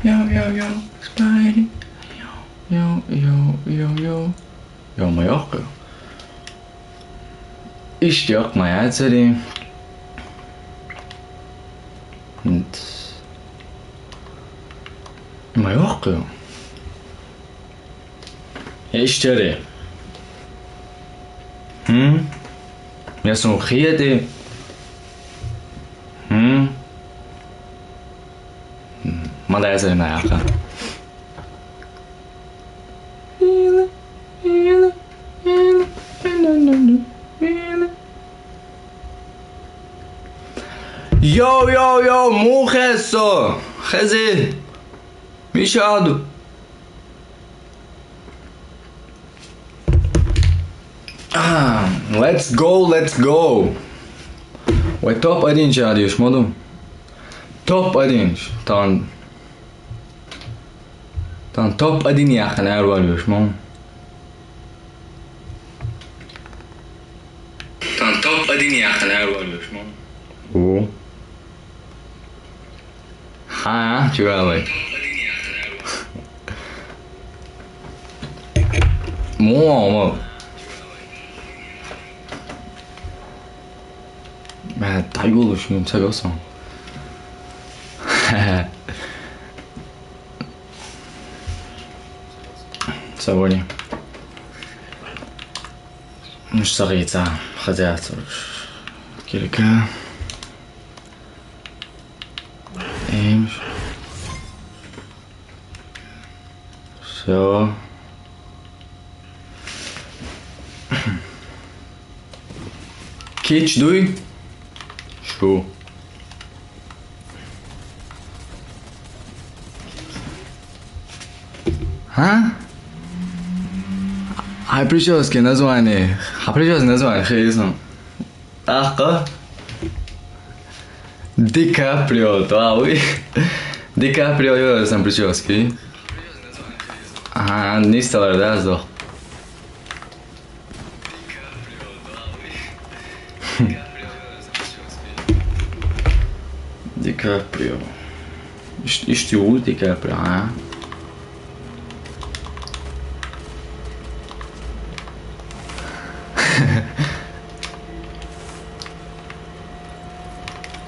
yo, Spidey. Yo. Ja, maar ja. İş yapmaya çalışıyorum. Maar yok ya. اشتري. يا صنوخيتي. ماذا يصير معي أخا؟ يو مو خسو خزي ميشادو let's go وي توب أدينش عاديش مودو توب أدينش طبعا توب أدين يا أخي أنا أرواليوش مو طبعا توب أدين يا أخي أنا أرواليوش مو ها شو قالك مو ما تعيقولوا شنو مسوي أصلا ثواني مش صغيرة خذات كيركا ايمش so كيتش دوي شو ها هايبريشوس نزواني خيزم أخا ديكابريو طاوي ديكابريو يو سان بريشوسكي نيستالر دازو ديكابريو اشتيو ديكابريو ها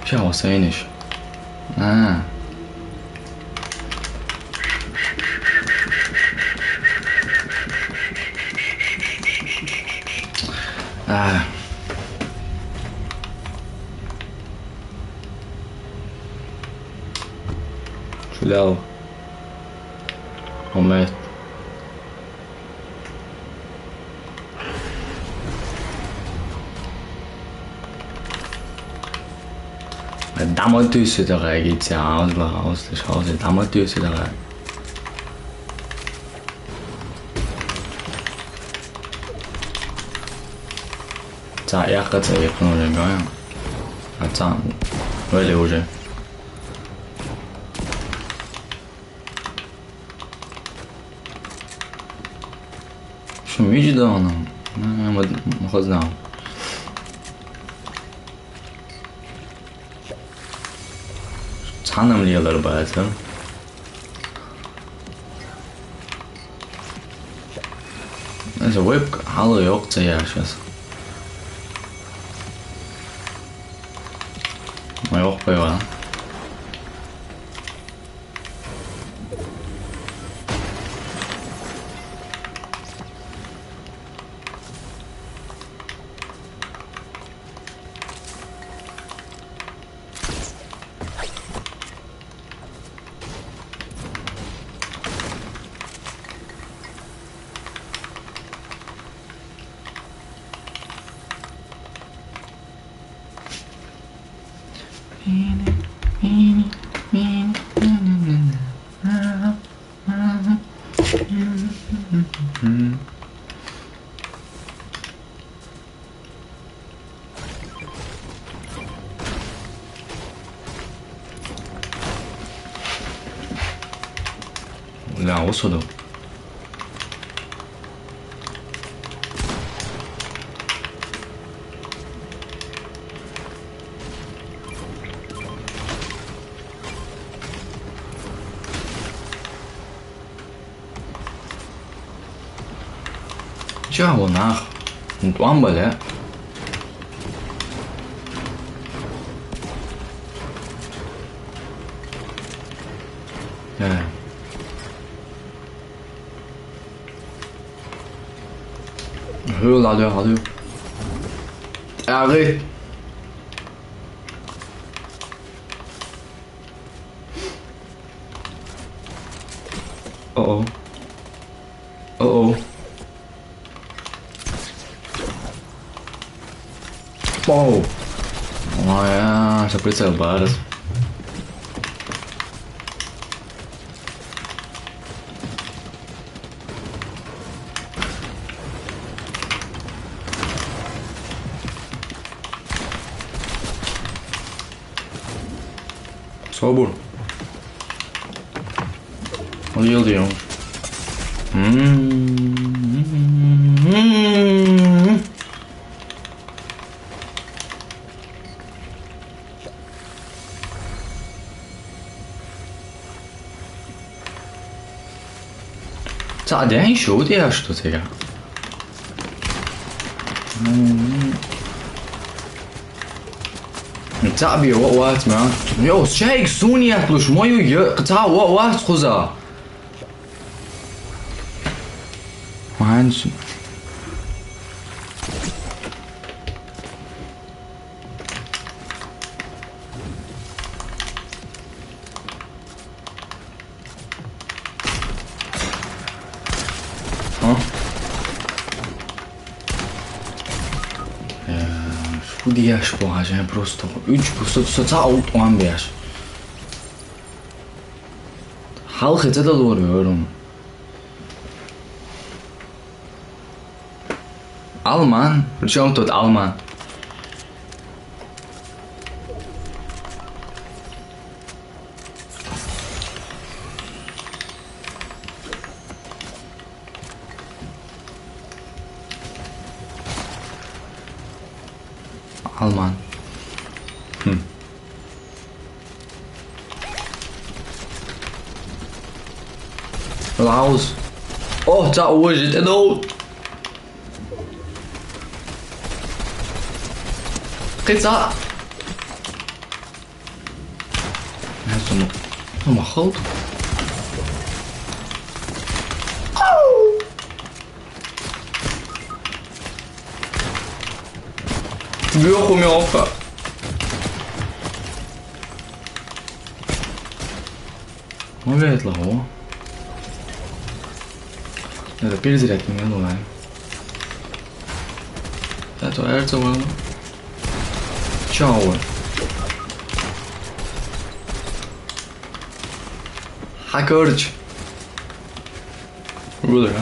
شو وصينش شو لاو ومات damals Österreich geht's ja aus der Chance. Damals Österreich. 자, 약간 제 예쁜 거야. 자, 왜 레오제? 좀 미지도 않아. 뭐 하지 Tanım diyorlar bazen. Neyse web halı yoksa yaşasın. Ama yok be var. لا وصلوا chưa hồn nào toán bởi lẽ hứa là được hả chứ à ghê oh oh wow ja să priți bărăs Sobor. Wat wilde je, jongen?咋的？你兄弟还说这个？咋比我怎么样？哟，这个苏尼不是没有一咋我错着？完全。Шудияш богажен просто 3% цаут он бяш. Халх это доллар. Алман, причем тут Алман? Alman. Laos. Oh, dat was het en al. Kijk dat. Hij is nog groot. Weer kom je op. Wat weet je hoor? Ja, de pils direct niet meer doen. Dat is wel erg zo. Ciao. Hakkertje. Hoe bedoel je?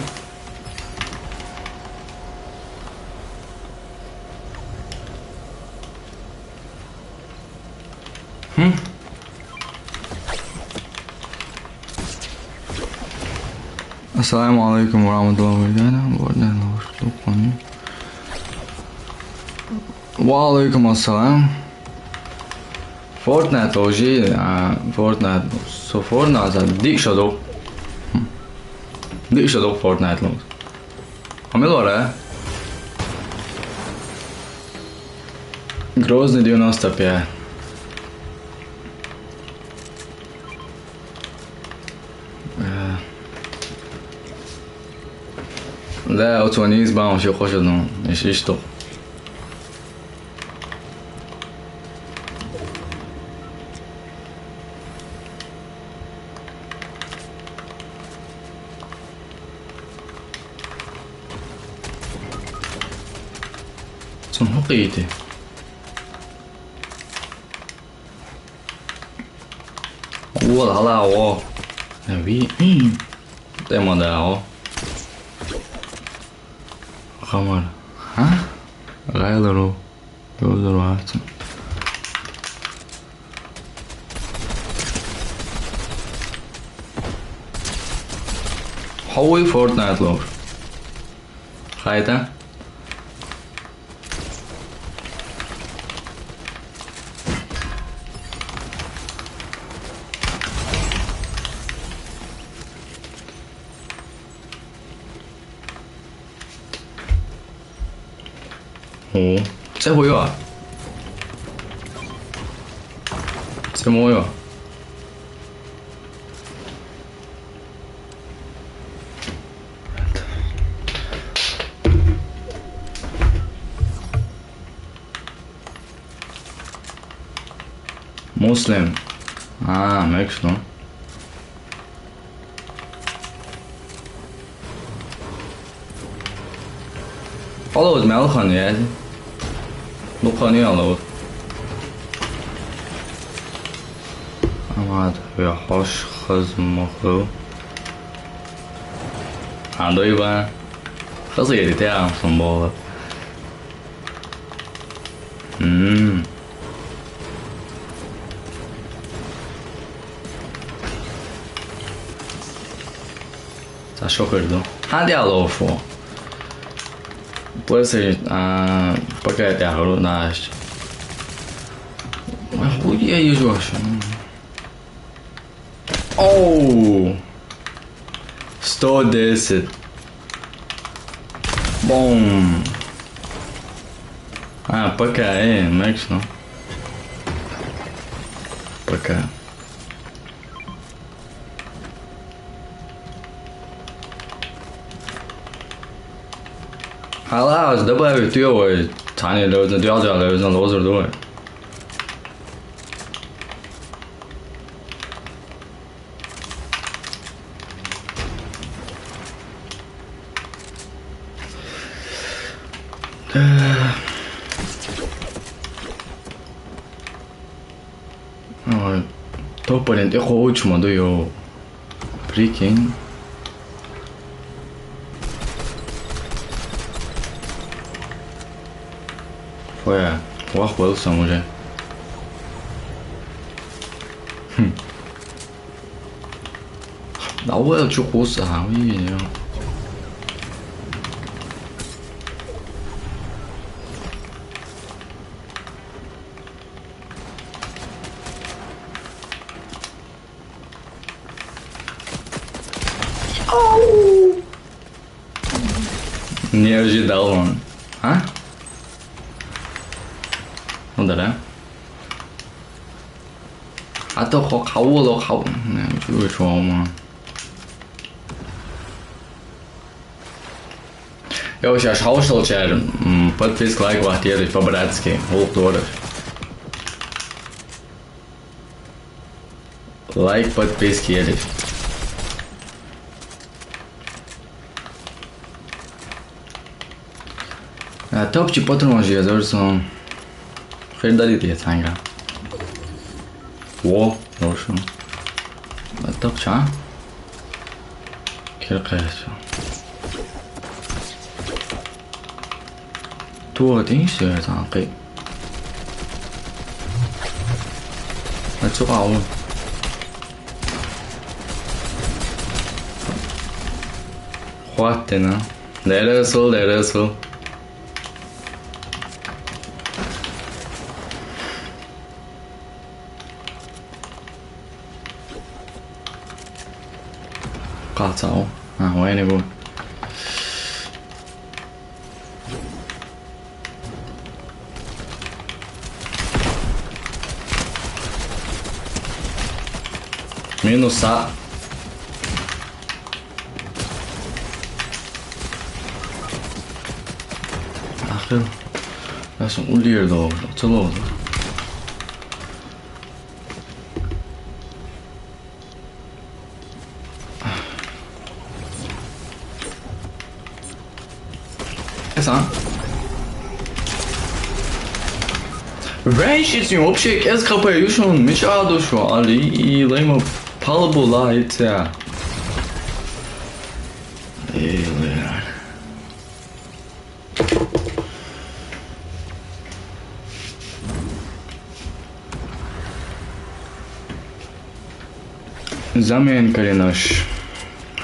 Assalamu alaikum warahmatullahi wabarakatuh. Wa alaikum assalam. Fortnite hoje, Fortnite, så Fortnite är diksad upp. Diksad upp Fortnite långt. Har vi det? Грозный 95. لا اوتونيز بقى مش يخش لهم مش يشتغل som حقيقي والله لا هو نبي ده ما ده هو قمر ها غيروا يقدروا أحسن حوي فورتنايت لور خايته 오, 쟤 뭐야? 쟤 뭐야? Muslim. Ah, merkst du? Hallo, het melk gaan niet. Nog gaan niet hallo. Maar weer hoş gezmogen. Aan doe je吧？可是也得这样什么？咋说会儿都喊掉了说。不是不该掉了那是。我也有说是。哦 110 Bom. Ah, para cá, é, Max não. Para cá. Ah lá, добавить ее, Таня,留着掉下来，让老子多。Toparent έχω último do eu. Prikин. Foi o arroz são já. Não é de roça, aí. Nie ожидал он. А? Ну да. А то хау. Не, чего что嘛。Я сейчас шаушил чар, подписка лайк вахтирует по-братски, ултора. Лайк, подписки едешь. Topçu patron yazarsan xeridari diye sanki. Wo, olsun. Topçu ha? Kirkayası. Tuğadın şey sanki. Çok ağır. Huattena. Neresi? Katsao. Ah, vậy này buồn. Minus A. Akhir. Langsung ulir dong. Coba. Раньше вообще СКП юшон мечаду шо, али и леймо палабула и тя. Замен каринаш.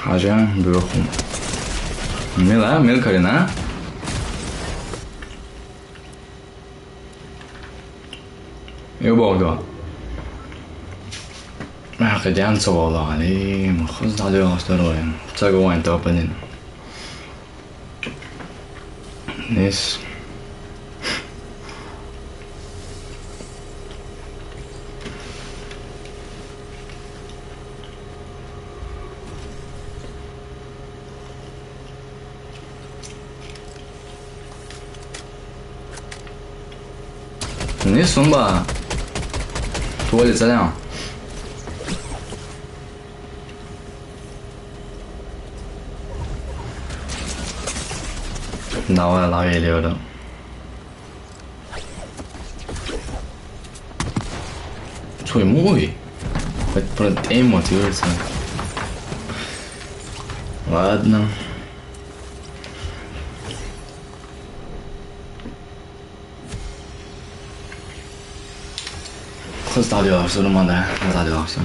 Хажа бюхум. Мил карина. Eu bordo. Maar gedaan zo wel aan. Nee, maar goed dat je ons erover. Zeg gewoon te openen. Nis. 你送吧，多的质量。老爷溜的。吹木不能点么就是。Ладно. Хоть стадио, что думаю, да? Стадио, все.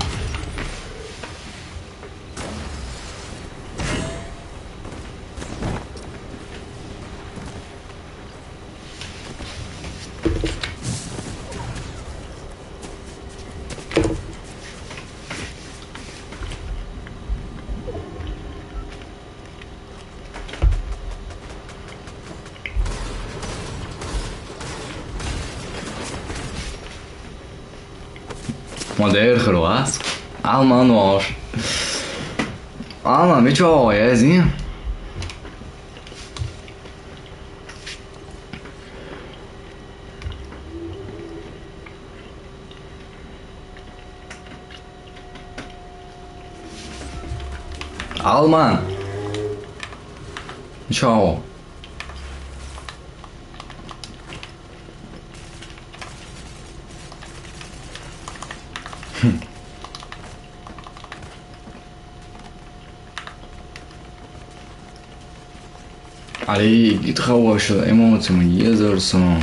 Modern Croácia. Mano, nossa. Mano, mitchell, jezinho. Alman. Mitchell. Ali gitrawashlı emotsiyonu yazırsın.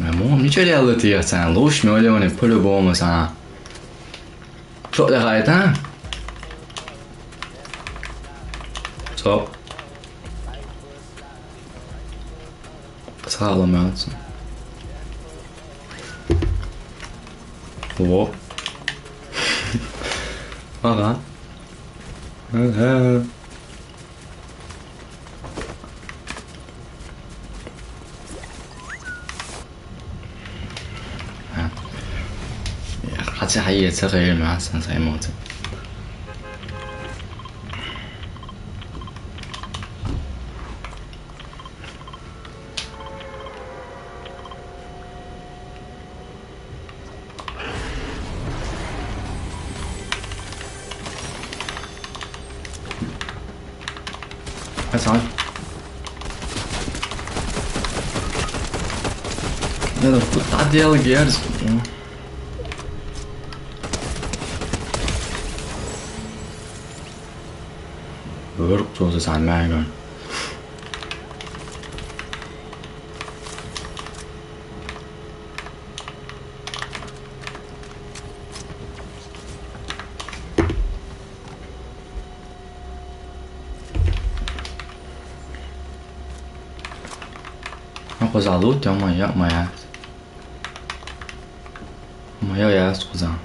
Ama mitchell diye sen loş milyonu pulu bulmasan. Çok da gayet ha. So. Sağlam yapsın. O. Aha. Aha. 같이 하이에 저를 마산사에 모두. 잘. 내가 다 делать 해야지.俄做是啥卖个？我啥都掉没呀？没有呀，组长。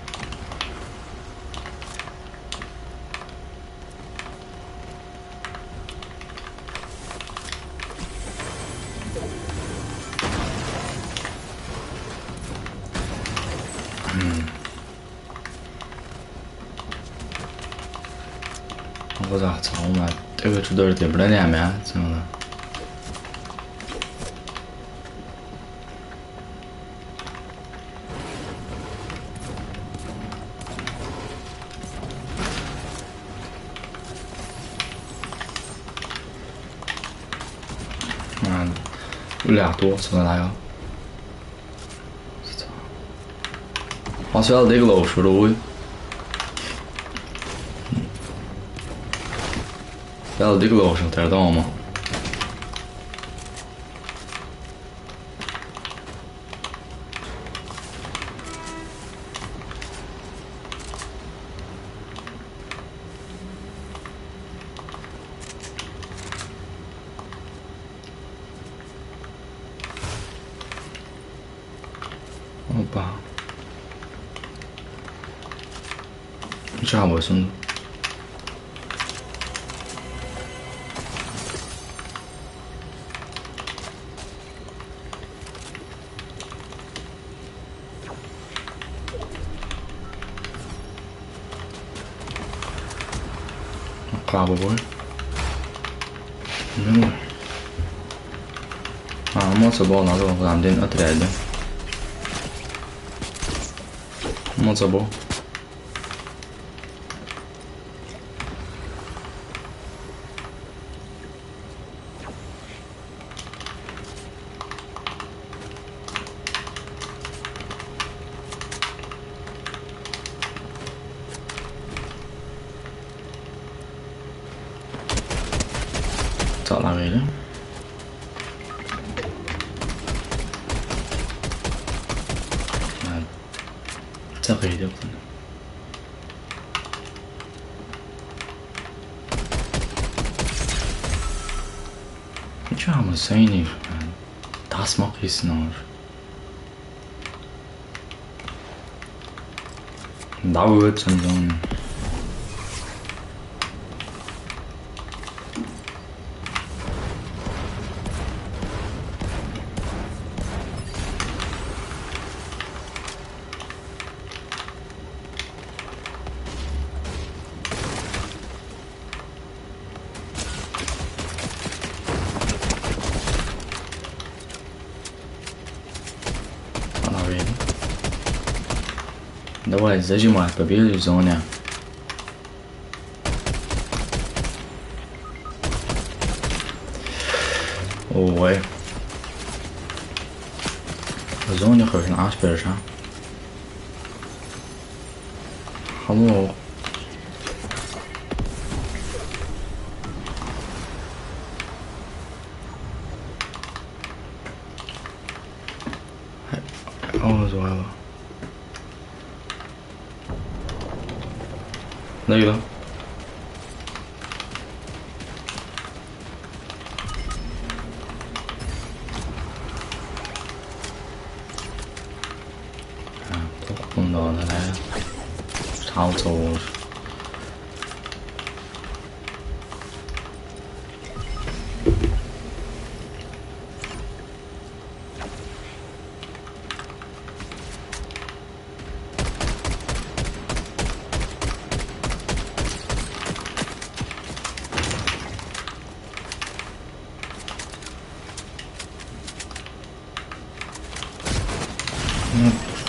我操！操嘛，这个出头点不了脸面，真的。有俩多，真的哪有？操！我虽然这个老鼠的我。要这个老鼠得到吗？好吧，这我送的。Probably. No. Most of all, not all I'm doing a thread. Moc bo.找哪位了？这可以的。你这么声音呢？打什么意思呢？哪个真正？ Давай, зажимай, побеги в зоне. Ой. В зоне хоть на асперша. Hello. Oh, 좋아요. 나 이거. 조금 넣어놔. 살짝.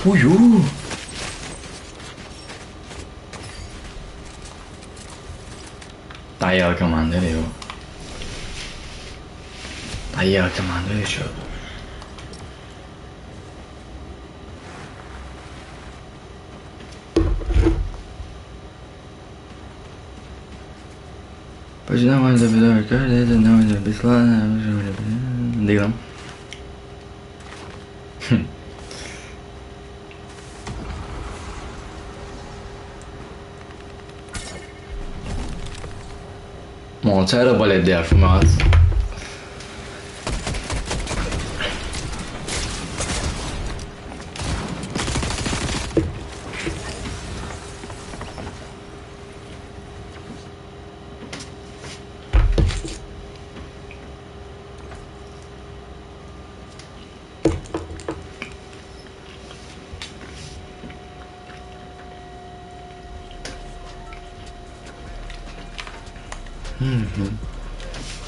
오유. 다이아 그럼 안 되네요. 다이아 그럼 안 되죠. Починаем забирать каждый это новое бесплатно. Дигам. Monteiro bolha de fumaça.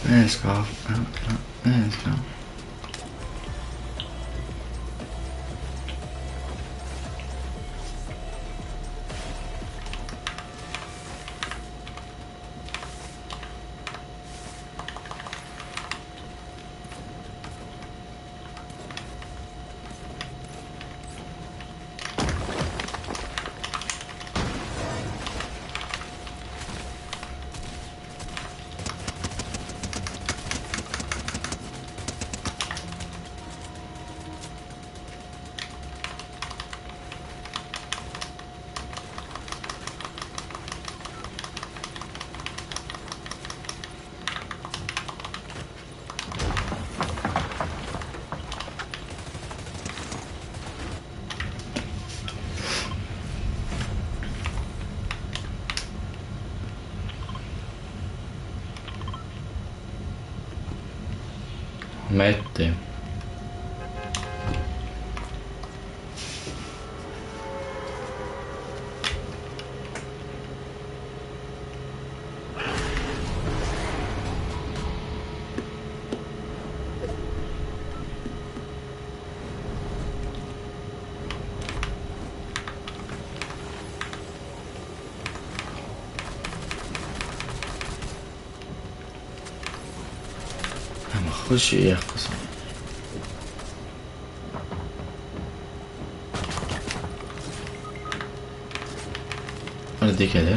Let's go. Let's go. Mette. خشي قسم 어디 계세요?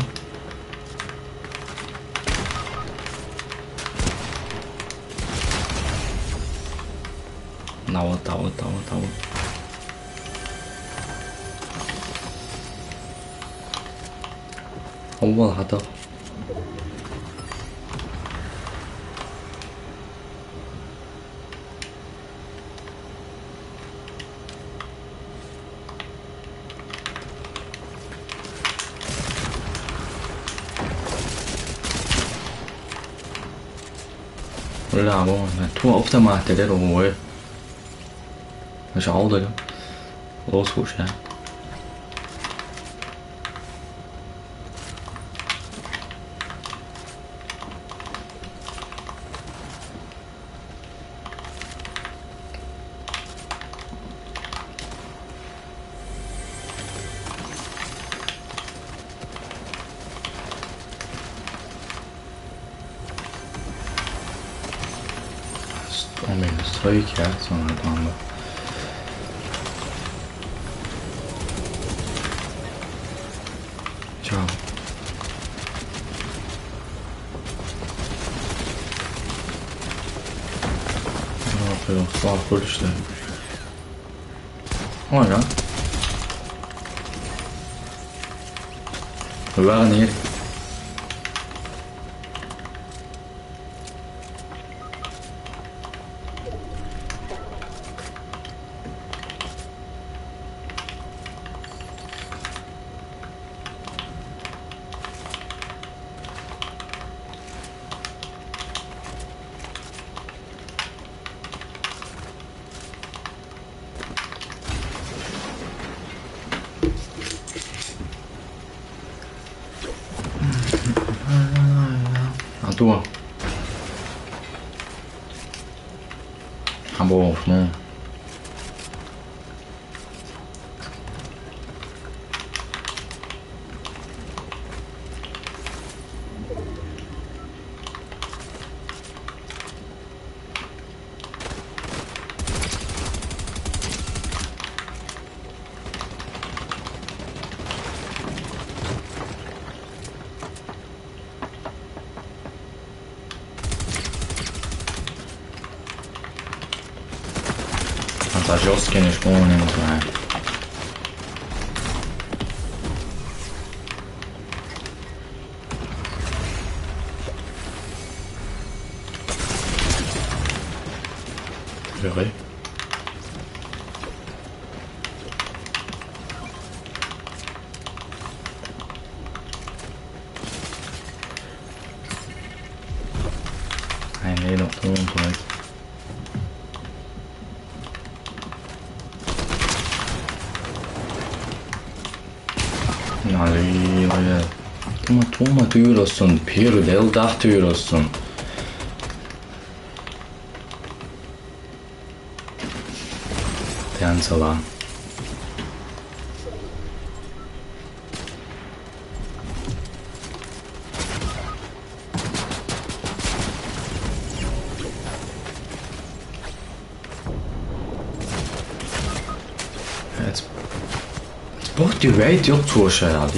나왔다. 한번 하다. 원래 아무 투어 없으면 대대로 왜少的老粗山。我们所以起来从哪当的？叫。Aferin, sağ kol işte. O ne lan? Ver ne? tua bom, né? Tá жесткий не знаю. Verrei. Nee, nog te ongelukkig. Allee, Toma duurossun, piru deldah duurossun. Tänsala. Bak die weet yok çoğuşa ya.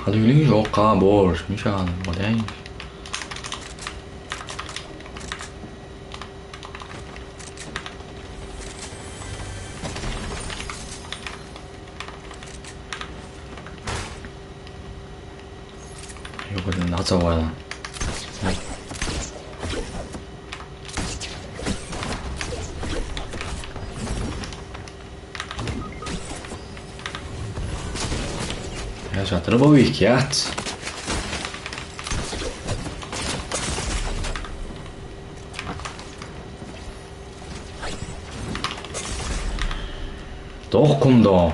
Hadden jullie zo kabels? Micha, wat denk je? 走过来了。Já trabalhou quieto. Doch, komm da.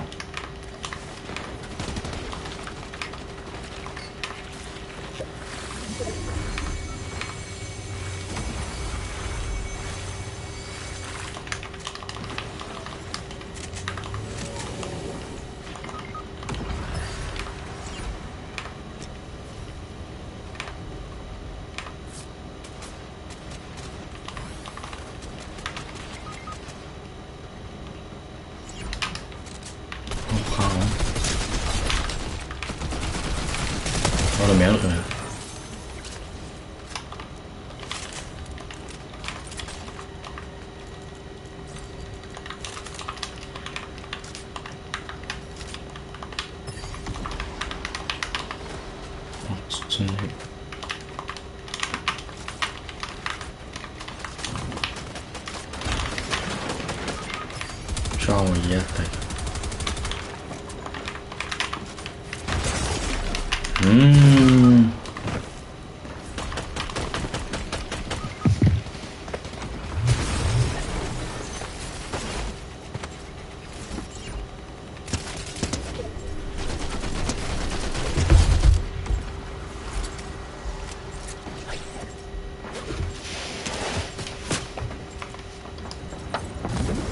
我都没了可能。真的。抓我爷的。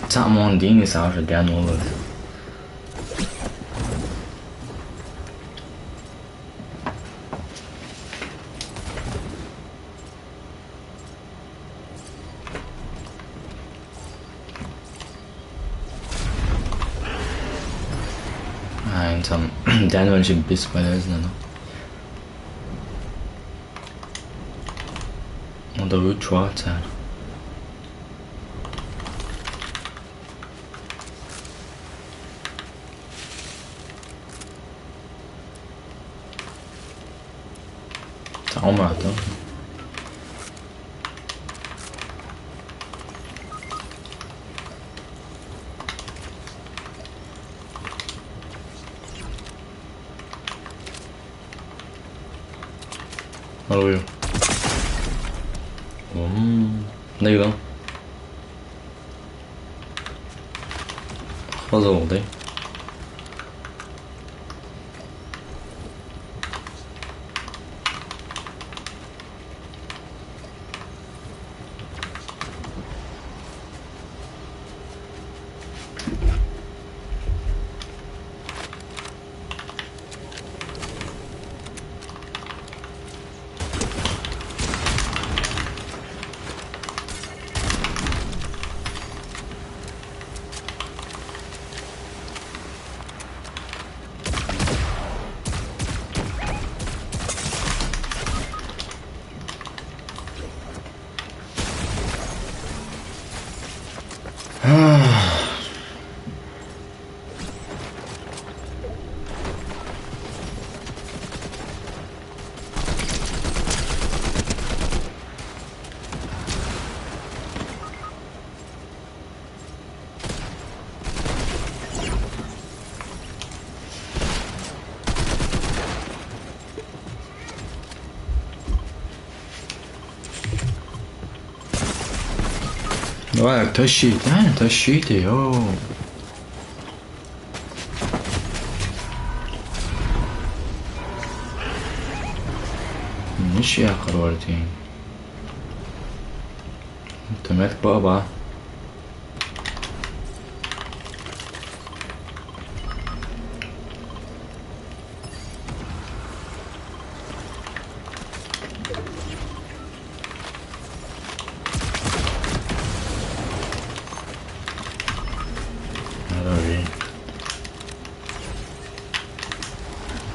咋么定的啥是电脑了？哎，怎么电脑是PS5的是呢？我都有抓在了。找嘛都。Alo yêu. Đây không? Bao giờ ổn đấy? Давай, тащи, да, тащите, йоу. Ничья корвартин. Томет баба.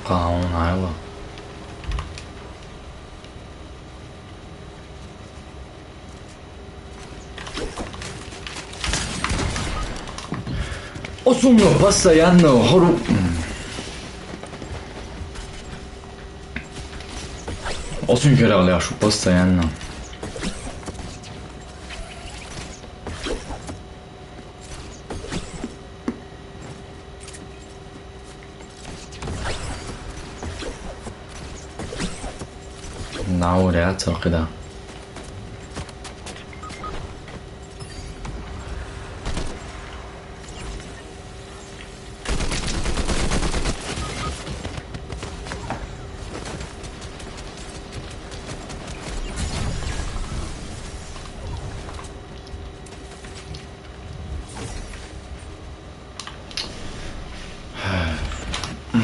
Không nói quá. Osumno постоянно хору. Osm kere oli ašu postojanno. نعور أعتقد.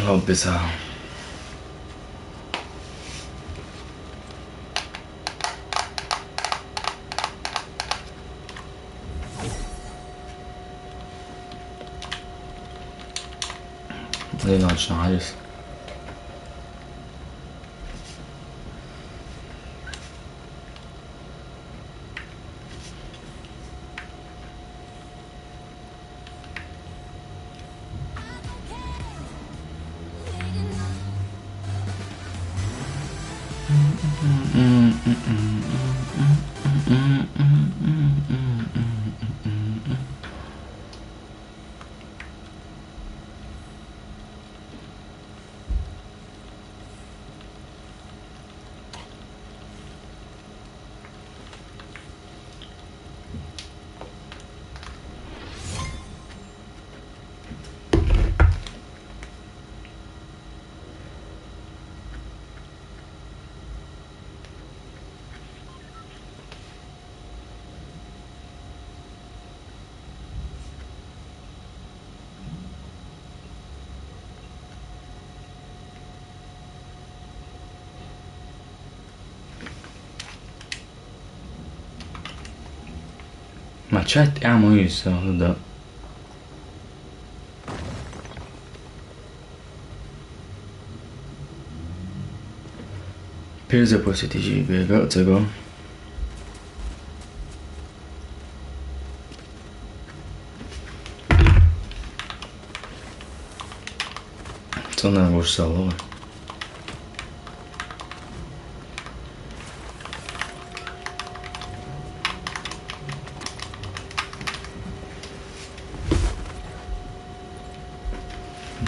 ربنا ليه عشان عايز Ma chat amo isso da Pizza positivi bega tego co na głosowało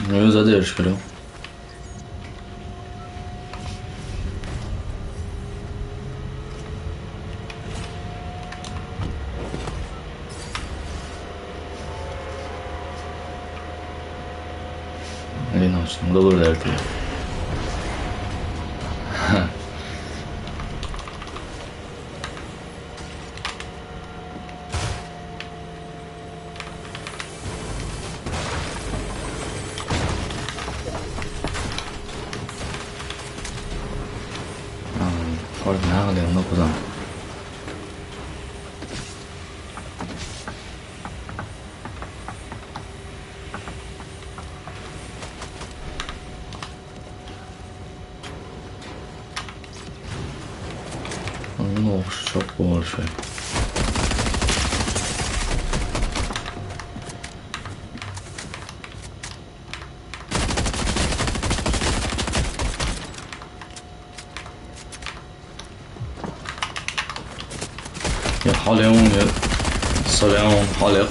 Ну, задержка, да? Иначе, добрый день. Фортнайт говно куда? Ну, что больше. يا حالهم يا سلام حالق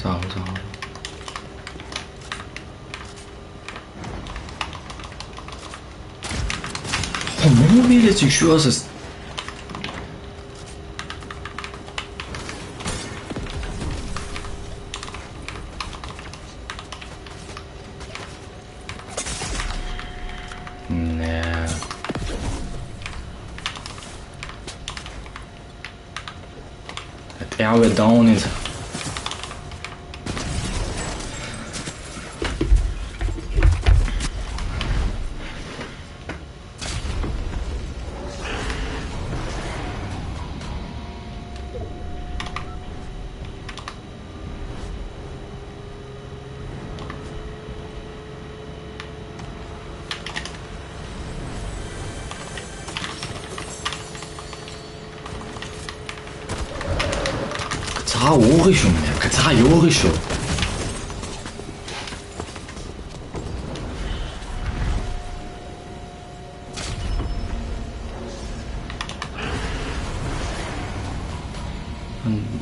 잘하자. 모빌에 지금 쉬어서 네. Het oude down is 다 오르쇼, 다 요르쇼.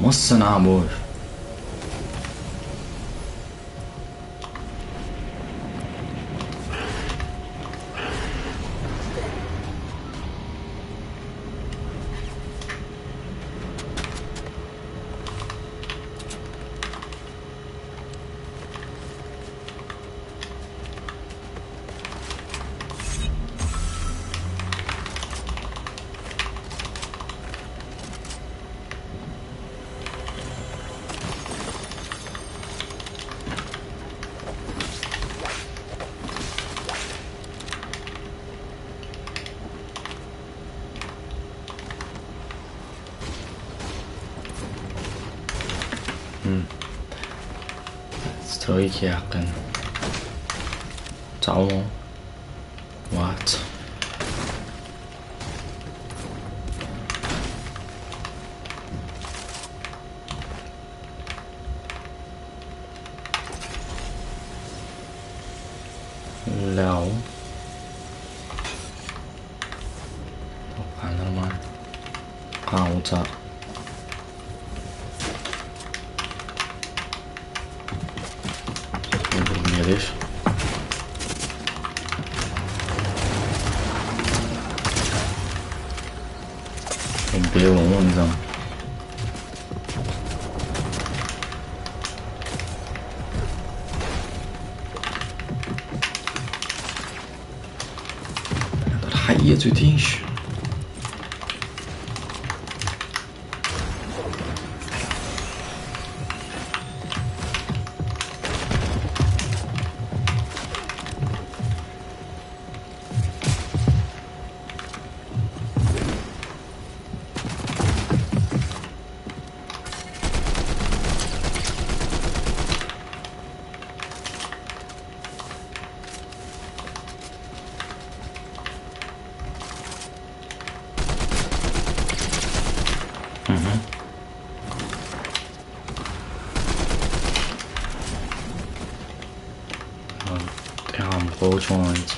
مصنع بور 스트로이키 약간 짜오 what ляо нормально 오자 видишь? Белым он там. حقيقة تتيش. Which ones?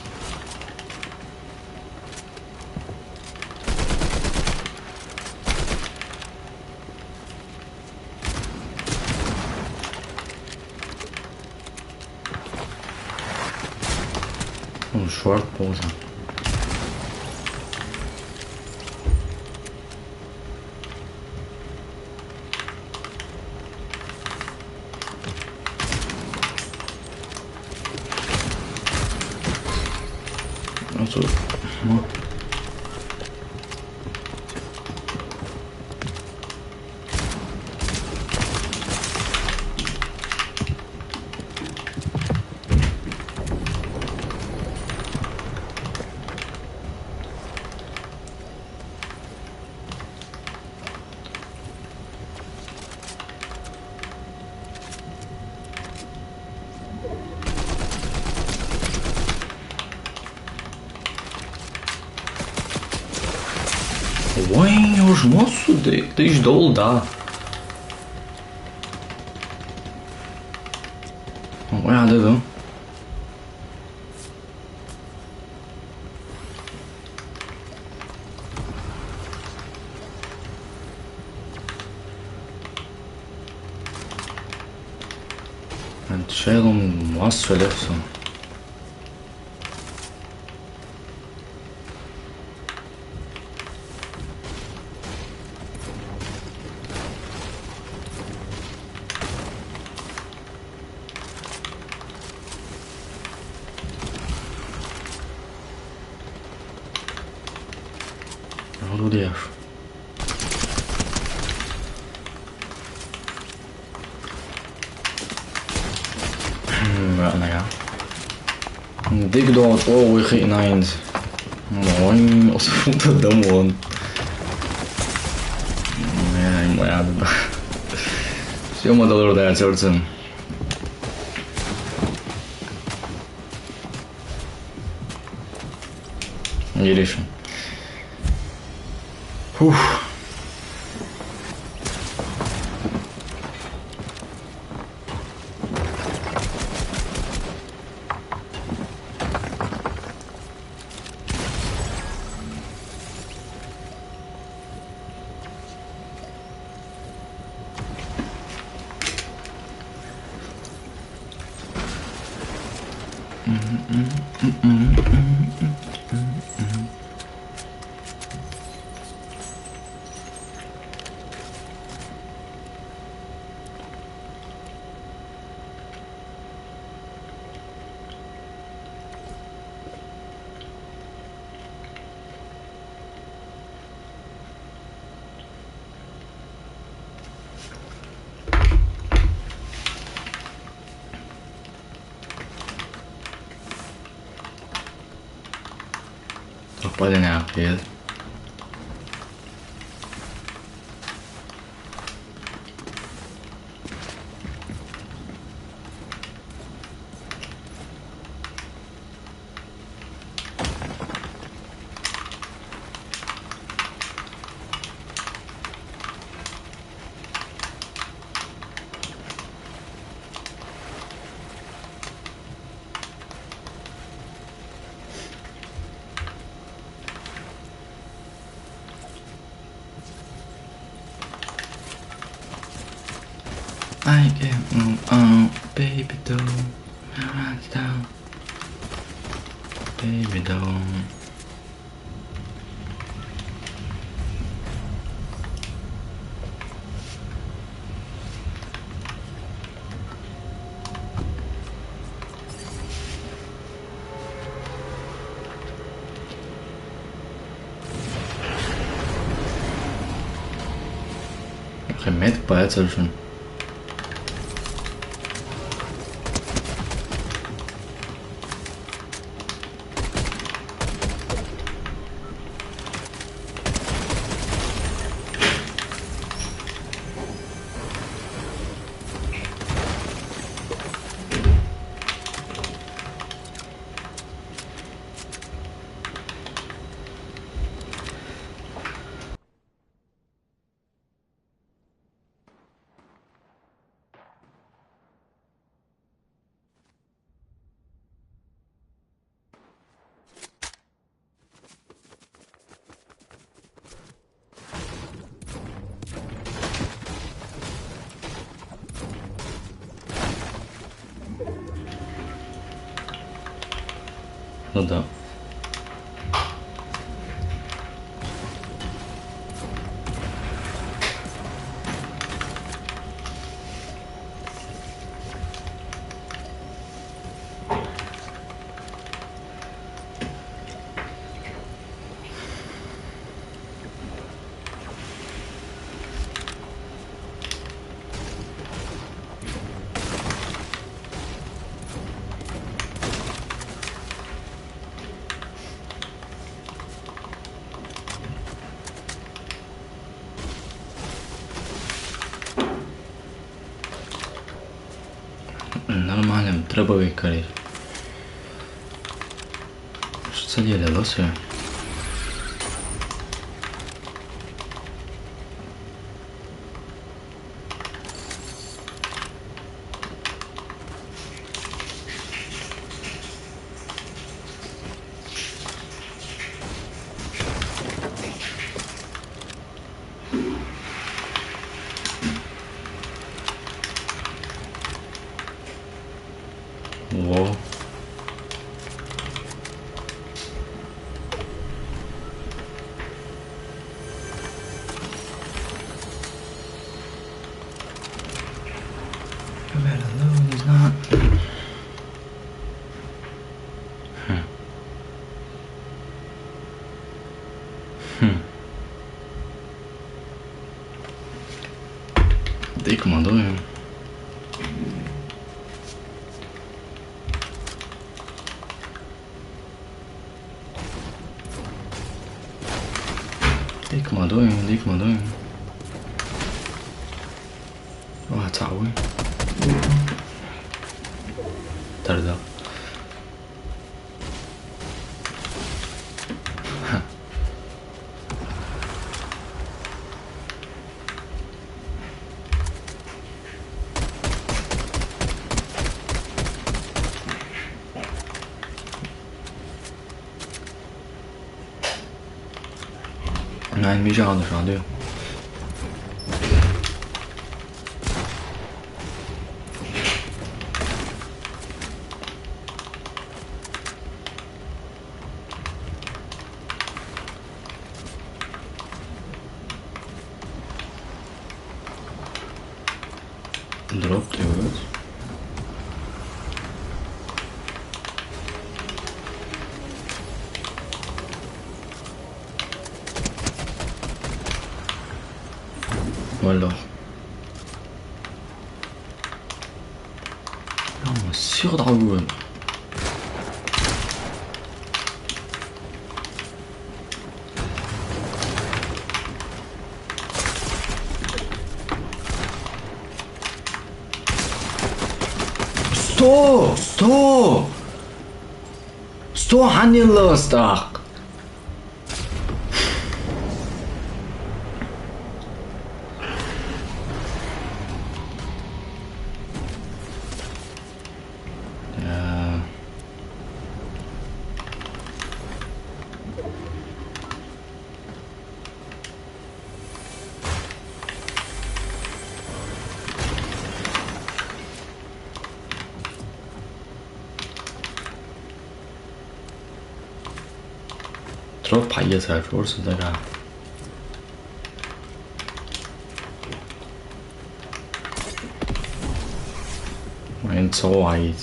Oh, short pause. Also, Ой, уж моцу, ты ж дол, да. Ой, а да. Челом массу лепсу. 어디야? Wat nou ja. Dik door het oor weer geen eind. Mooi, als voelt het dan gewoon. Nee, maar ja, dat is helemaal door dat soort zijn. Hier is hem. Oeh. Pode nem a pele. I can't move on, baby doll. Run down, baby doll. Remédio para essa, Júnior. Ну да. Нормально, дробовик корей. Что делали, лосы? Во. Ты командуем. Đi mà tôi Wow, chảo ấy Thật rồi Anh mới ra được sao được Дроп требует. Voilà. Oh, sur Dragon. Stop! Stop handling stuff. Trop païe ça force d'accord. Ouais, trop païe.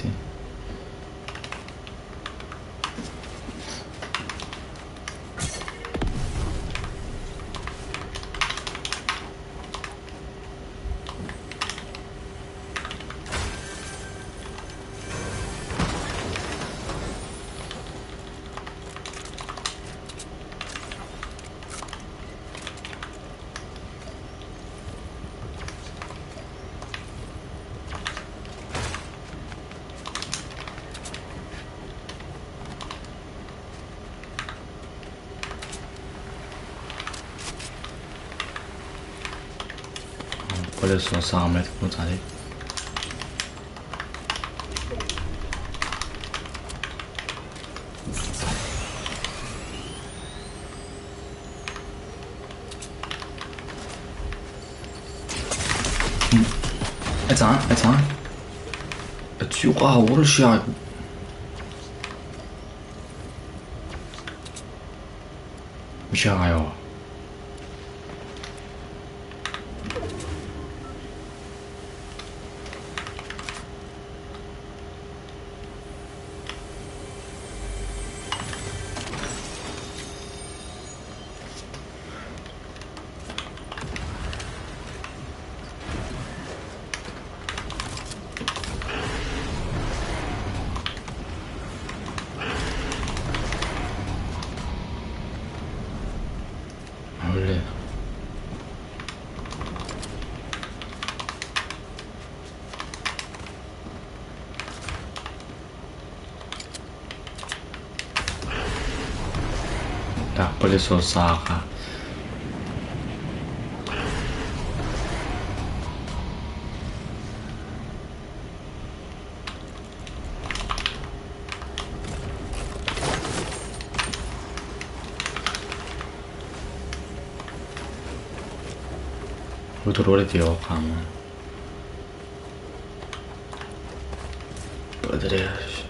버렸어 4m 못하네. Attends. Tu vois, où le chien? 미쳐가요. 원래 딱 벌써 싸가 들어오래 돼요 가면 꺼드려야지.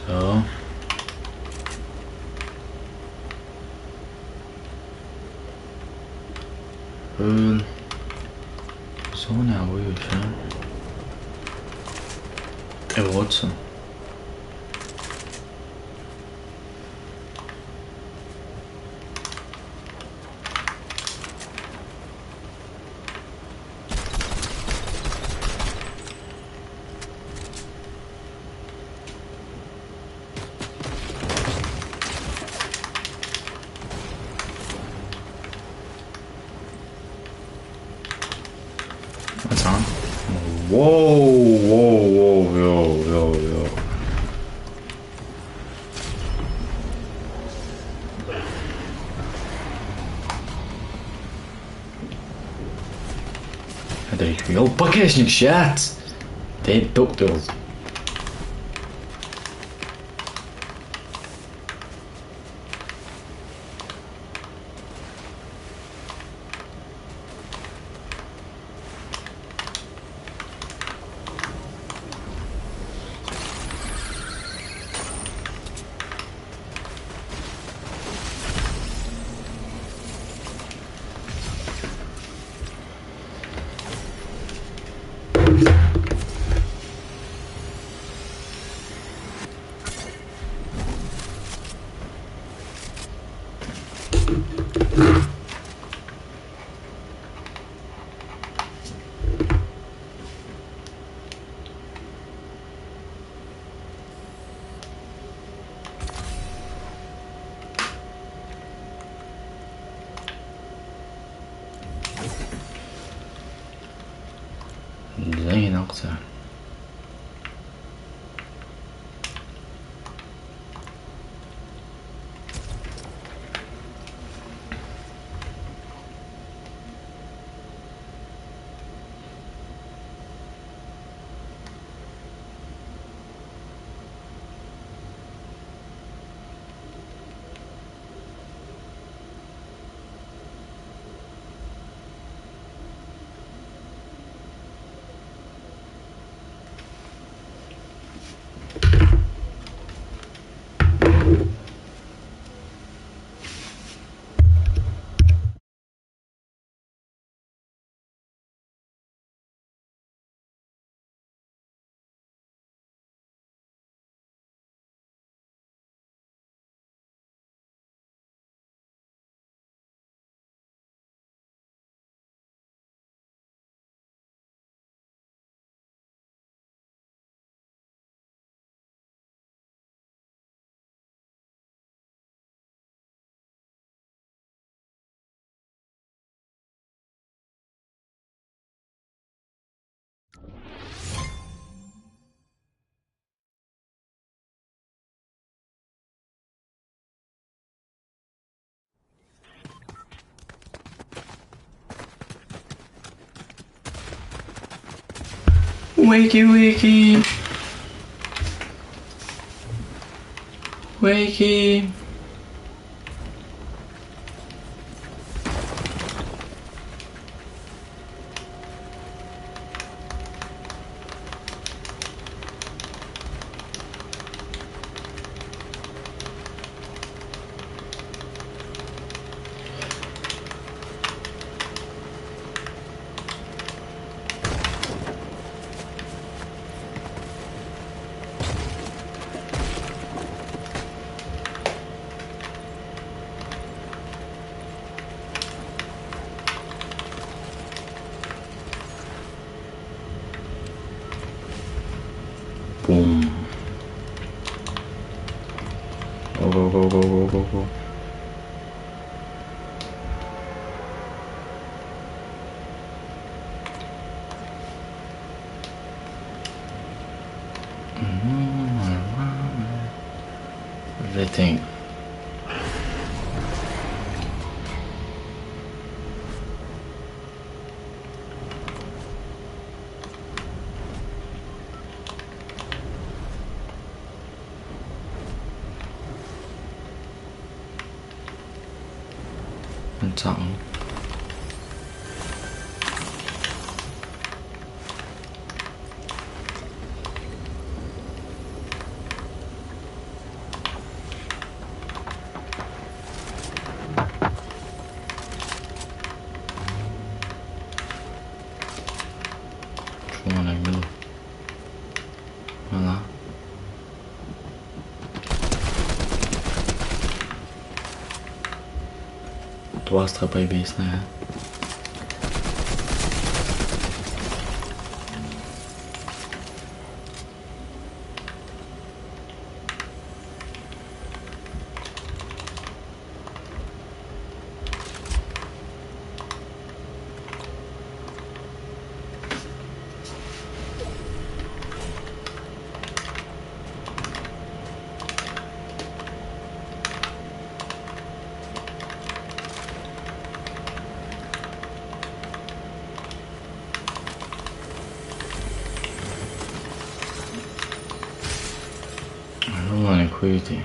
So 손에 안 보이죠? Watson. What's on? Whoa, yo. Yo, paketnik chat. They doctors. Wakey, wakey. Wakey. Boom. Go, go, go, go, go, go, go. Everything. Quan trọng. 중간에 밀어. 하나. Това стъпа и бей с нея. 많이 보이지.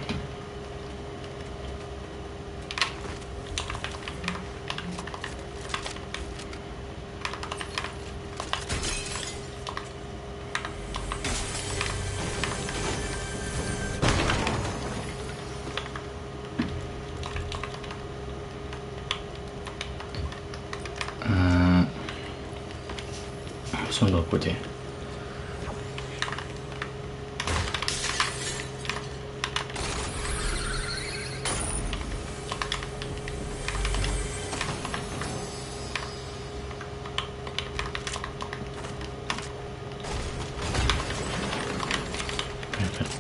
손 바꾸지.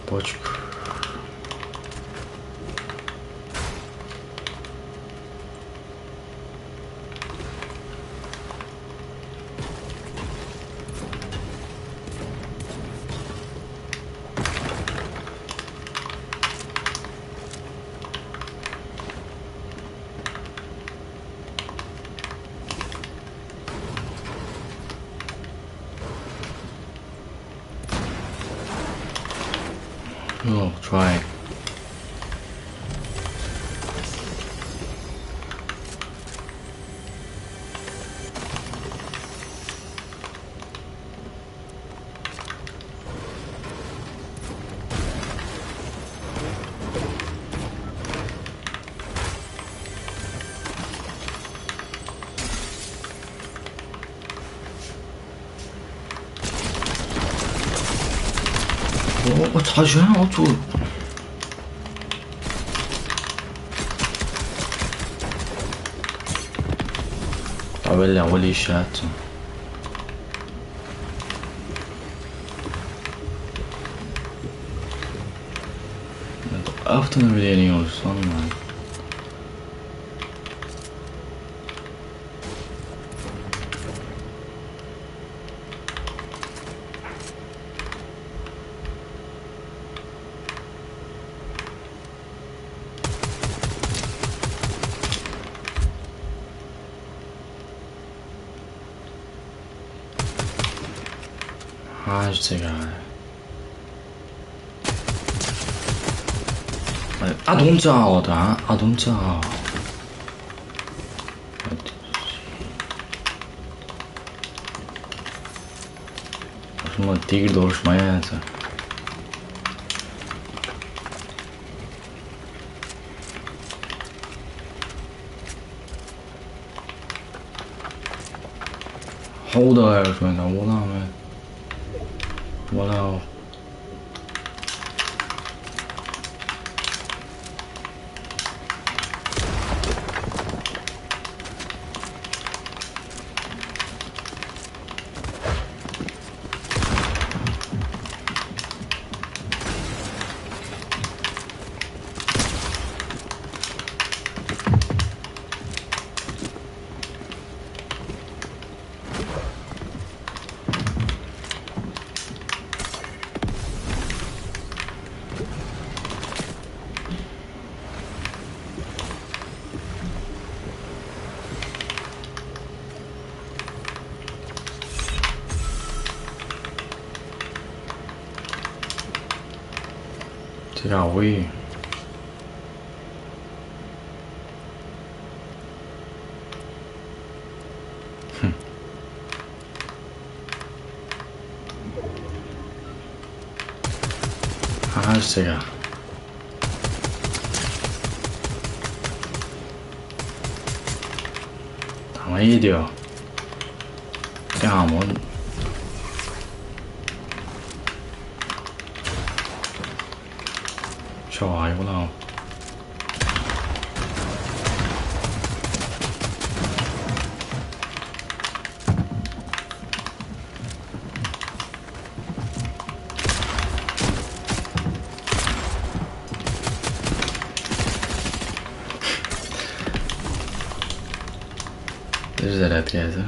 Почку. Oh, try. 자주야? 저 أولي أولي شات أفتنا مليونيور صنع 아 제가 아 don't照的啊don't照什么第一个都是什么样子好的呀说的我那么我那这个会哼啊是这个당연히돼요 그냥 뭐 좋아요구나这是在来片子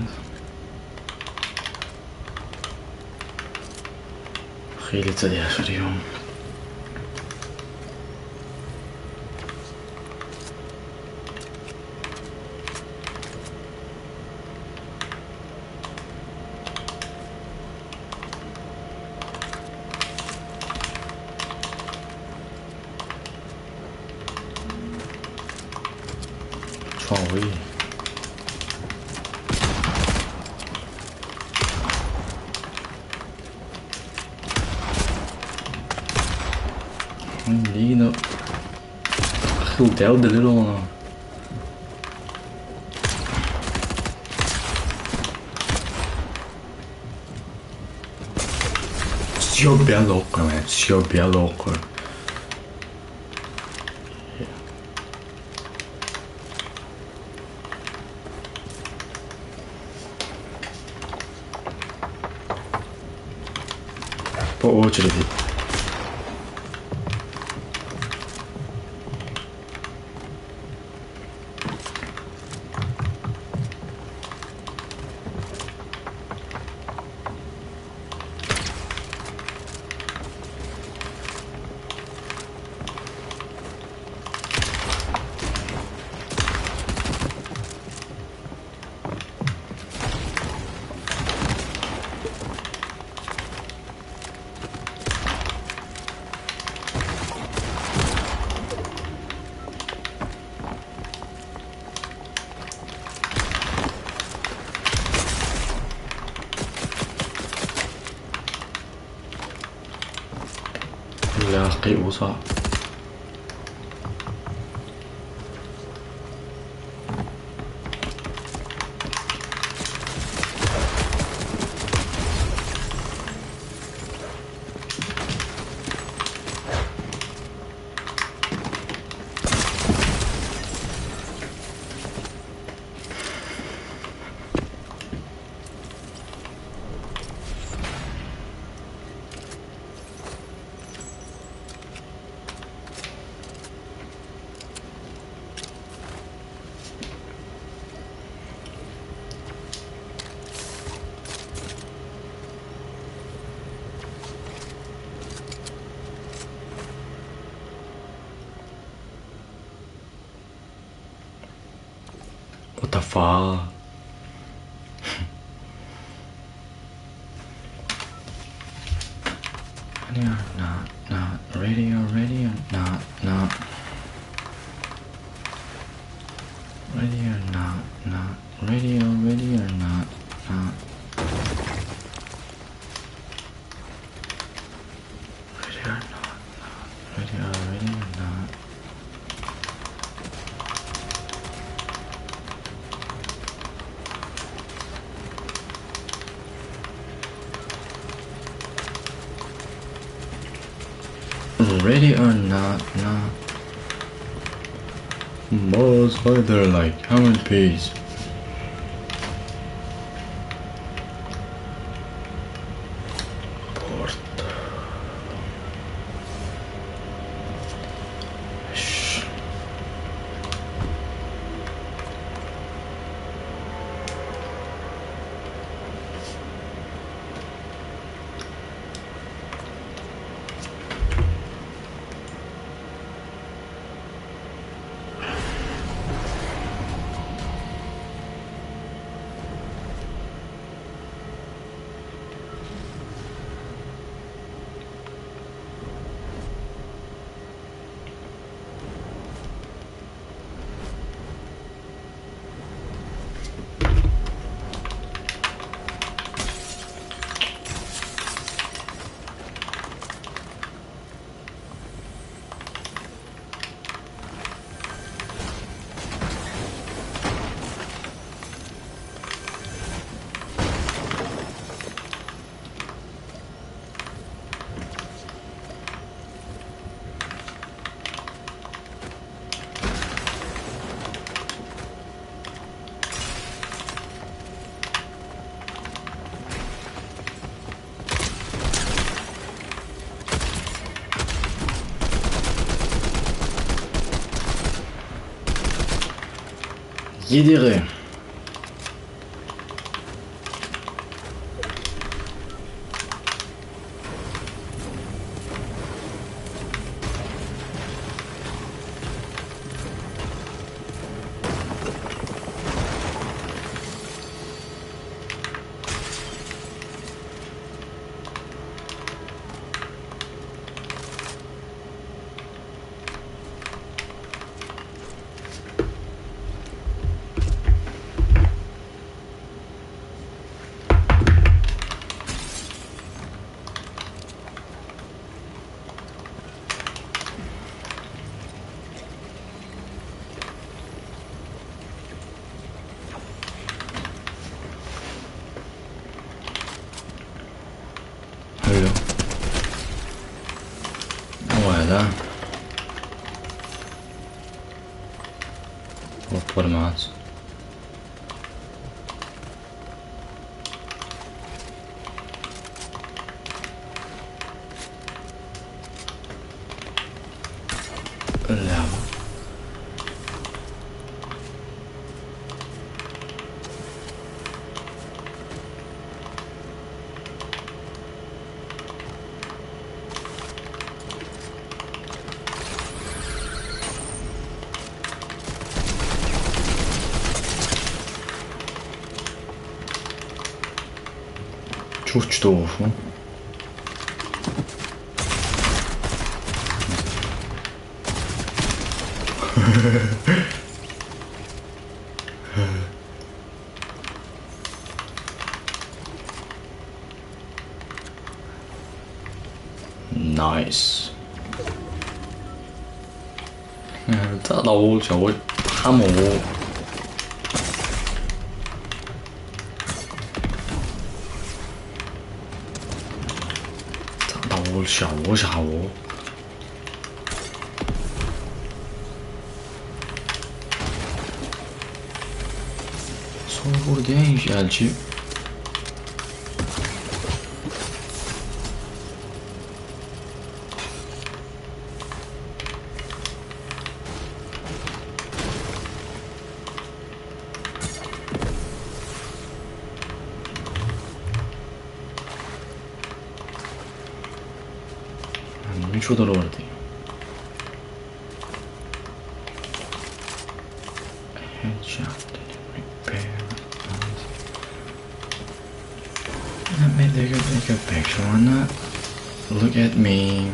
黑的这点是的用创威你呢ลูกแถวเดินลงอ่ะ小别老个嘞小别老个по очереди لاقي وصا What the fuck? not, not. Ready or not, not. Ready or not, not. Ready or not, not. Ready or not, not. Ready or not. Ready or not, not. Most either like ham and peas. Port. Shh. Yedire. Voilà. Vou pôr mais. Leva. Чуть тофу. Nice. 这老小我哈姆。小我小我，son buradan gelci. Niciodată lor de. Headshot, repair. Let me take a picture on that. Look at me.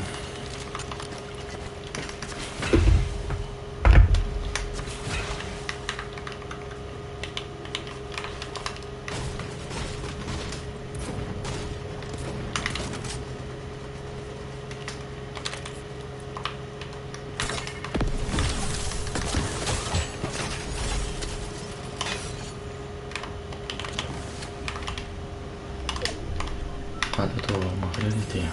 Kato mahiriti.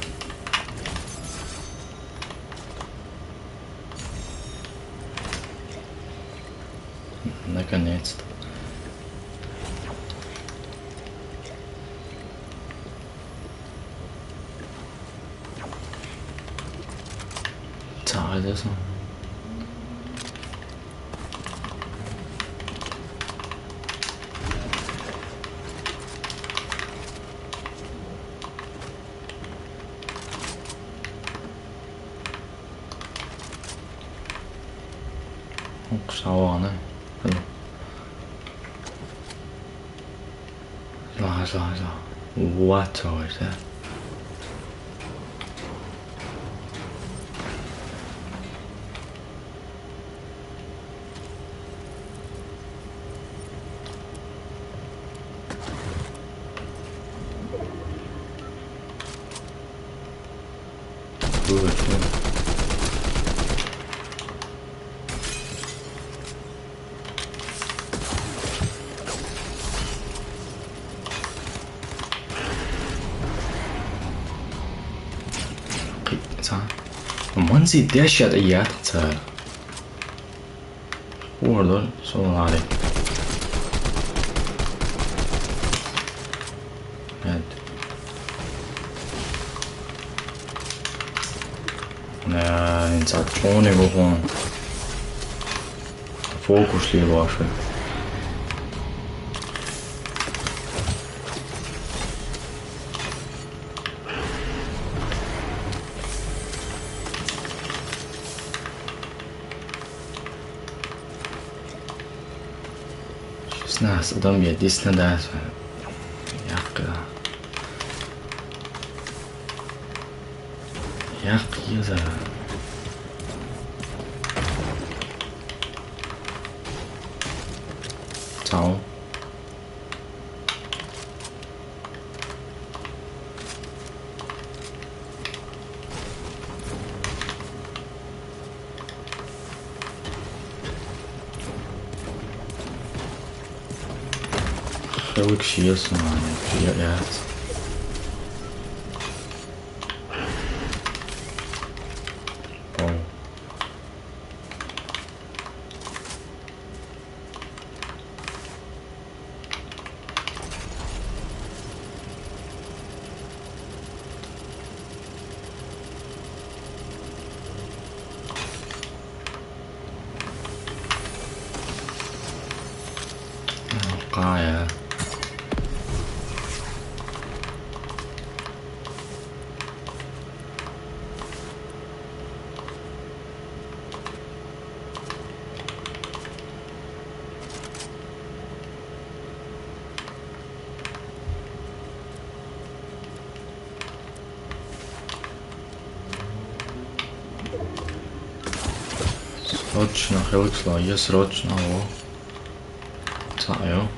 Наконец-то. 잘해서. 샤워 안 해. 일로와. What was that? Good. Manzi dehşet iyat tır. Orada sonları. Evet. Ne, insan çoğunu bu fokuslu başlıyor. Nas adam je disna da jak je za ciao Geluk schießen, Mann. Vier Erz. Oh. Geil. Срочно, Хеликсла, є срочно, о. Цаю.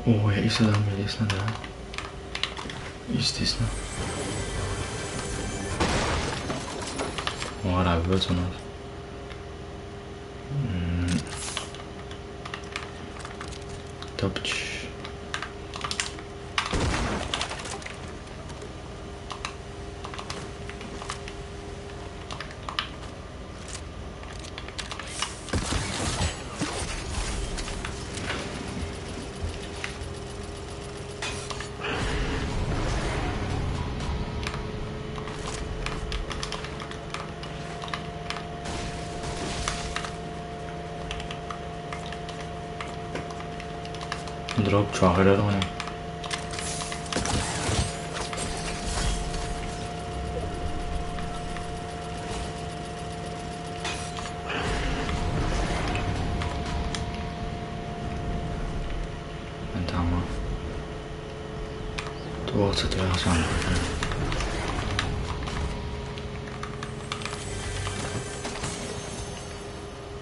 О, я есть надо. Естественно. О, радуется у нас. Топч. drop chocolate on it. And Tama. Towards the house on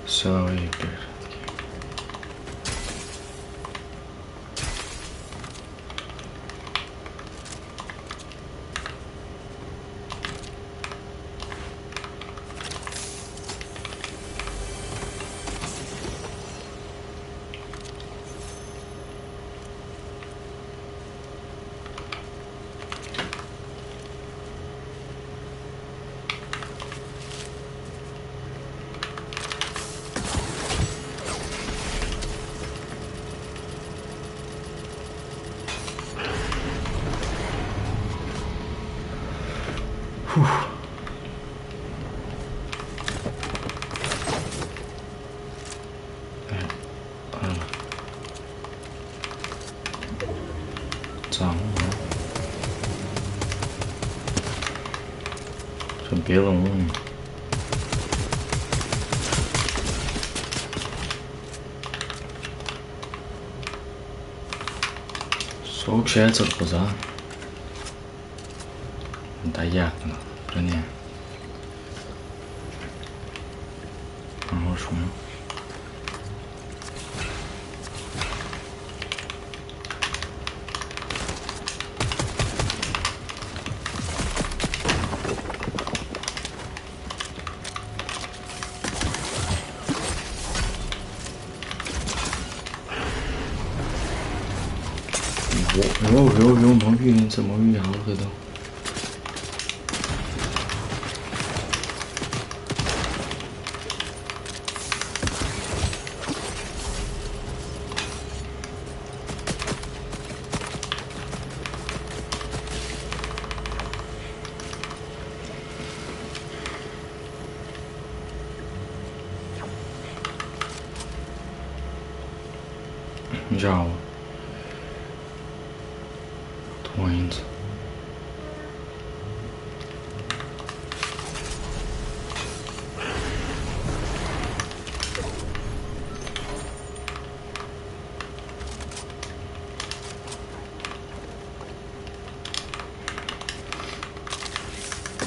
so you good. 좀别冷了。Soğuk şeye çıktık ha. Dayak mı? Bu ne? Hoş mu?有毛病，这毛病好喝的。你知道吗？同音字。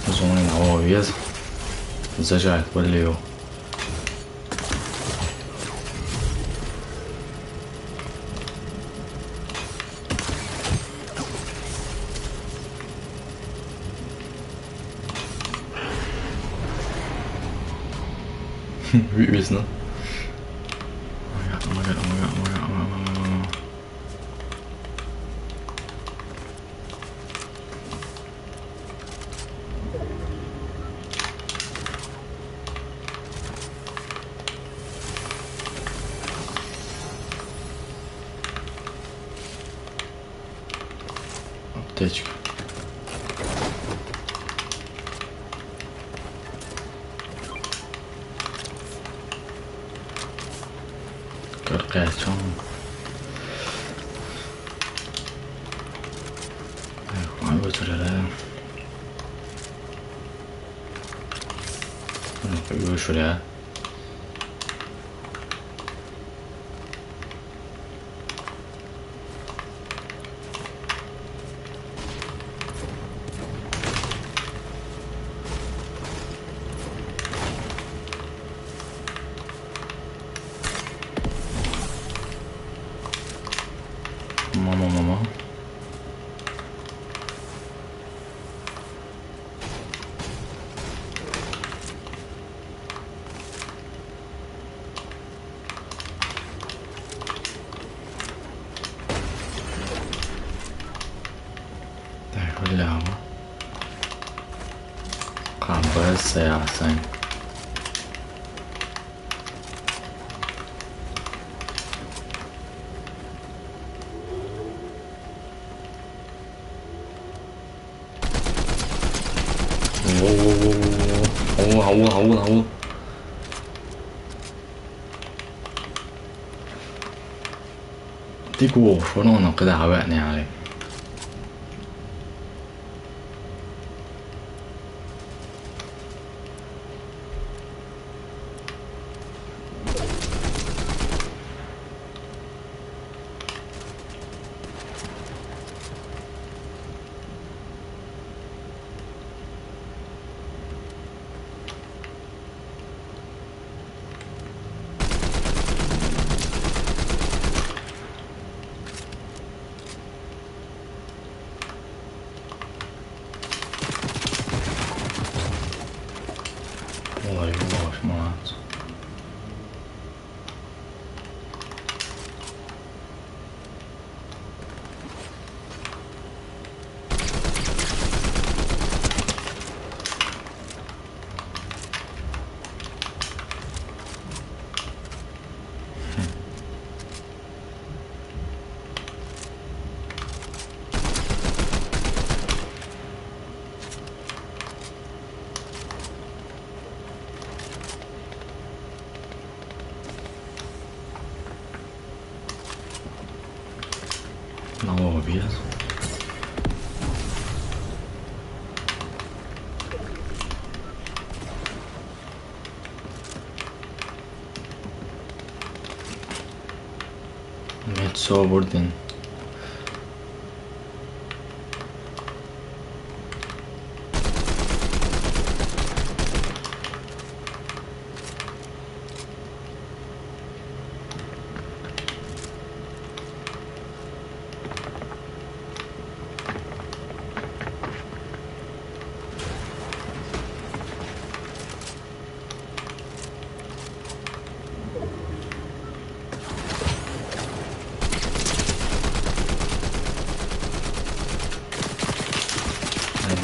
我从那拿我叶子，这下不溜。Wie ist ne? Oh my god. Аптечка. Каркачом. Ой, вытворяю. Вышуря. Мама. Так, ляво. Камбэсэ асан.好污。di guovo non che da avere ne no obvious. Mezzo burdin.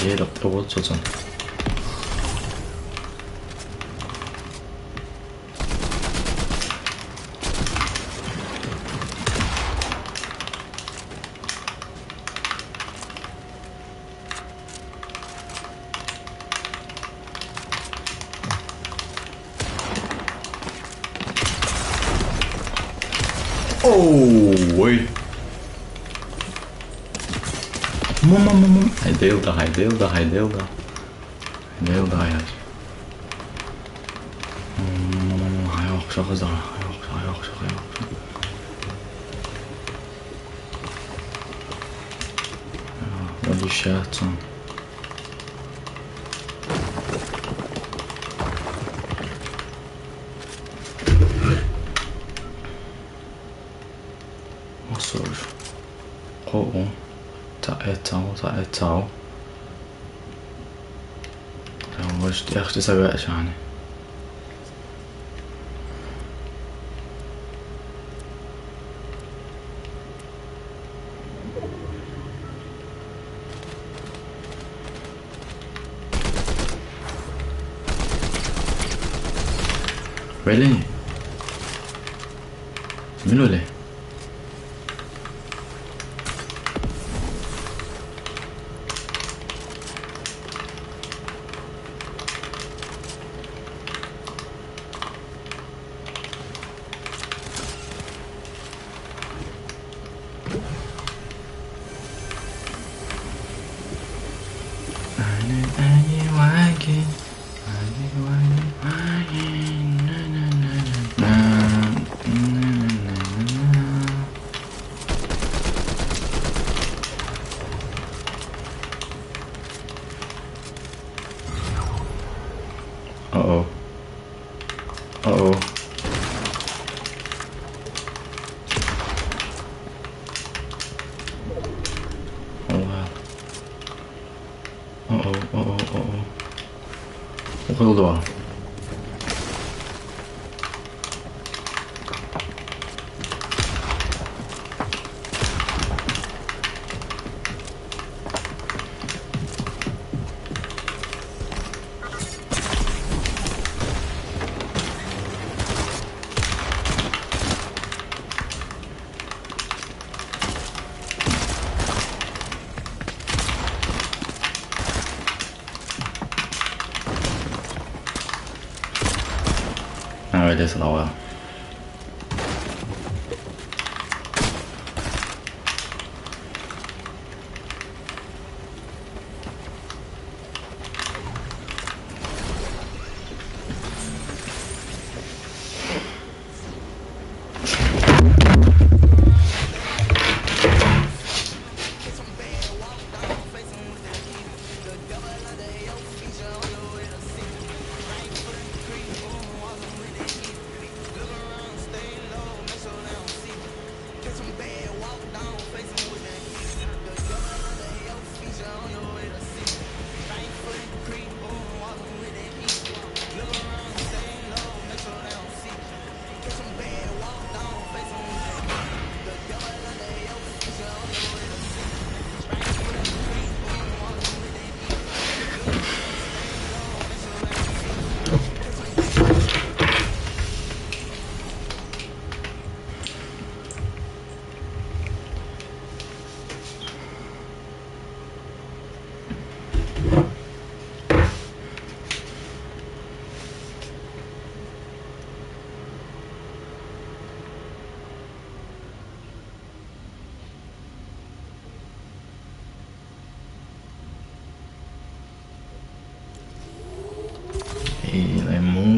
얘 로봇 조전. Oh, wait. Hij deelde juist. Hij ook zo gedaan. Hij ook zo. Ja, wat die shit zo. Wat zo. Oh. تعال وش اختي سوي عشاني really منو ليه Hoeveel door?这是老外。Lemon